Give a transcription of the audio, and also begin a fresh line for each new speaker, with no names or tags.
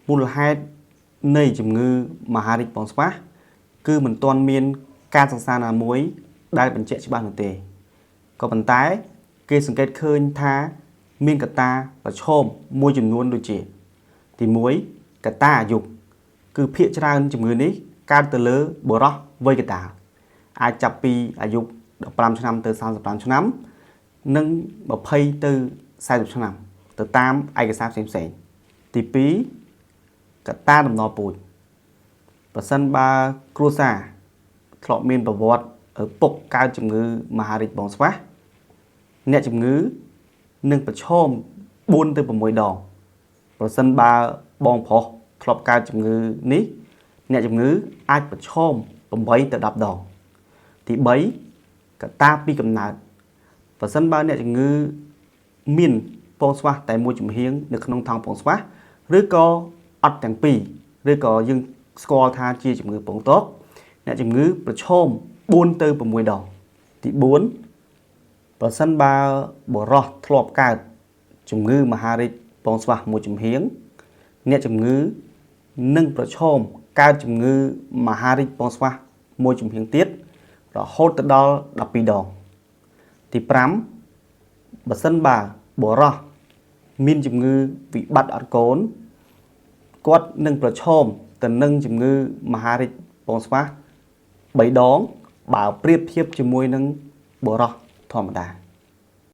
មូលហេតុនៃជំងឺមហារីកបងស្វាគឺមិនទាន់មានការសិក្សាណាមួយដែលបញ្ជាក់ច្បាស់នោះទេក៏ប៉ុន្តែគេសង្កេតឃើញថាមានកត្តាប្រឈមមួយចំនួនដូចជាទី1កត្តាអាយុគឺភាគច្រើនជំងឺនេះកើតទៅលើបុរសវ័យកណ្ដាលអាចចាប់ពីអាយុ15ឆ្នាំទៅ35ឆ្នាំនិង20ទៅ40ឆ្នាំទៅតាមឯកសារផ្សេងៗទី2កត្តាដំណពូជប្រសិនបើគ្រួសារធ្លាប់មានប្រវត្តិឪពុកកើតជំងឺមហារីកបងស្វាអ្នកជំងឺនឹងប្រឈម4ទៅ6ដងប្រសិនបើបងប្រុសធ្លាប់កើតជំងឺនេះអ្នកជំងឺអាចប្រឈម8ទៅ10ដងទី3កត្តាពីកំណើតប្រសិនបើអ្នកជំងឺមានពងស្វាតែមួយចំហៀងនៅក្នុងថង់ពងស្វាឬក៏អត់ទាំងពីរឬក៏យើងស្គាល់ថាជាជំងឺពងតកអ្នកជំងឺប្រឈម4ទៅ6ដងទី4ប្រសិនបើបុរសធ្លាប់កើតជំងឺមហារីកពងស្វាមួយចំហៀងអ្នកជំងឺនឹងប្រឈមកើតជំងឺមហារីកពងស្វាមួយចំហៀងទៀតរហូតទៅដល់12ដងទី5បើសិនបើបុរសមានជំងឺវិបត្តិអត់កូនគាត់នឹងប្រឈមទៅនឹងជំងឺមហារីកពងស្វា3ដងបើប្រៀបធៀបជាមួយនឹងបុរសធម្មតា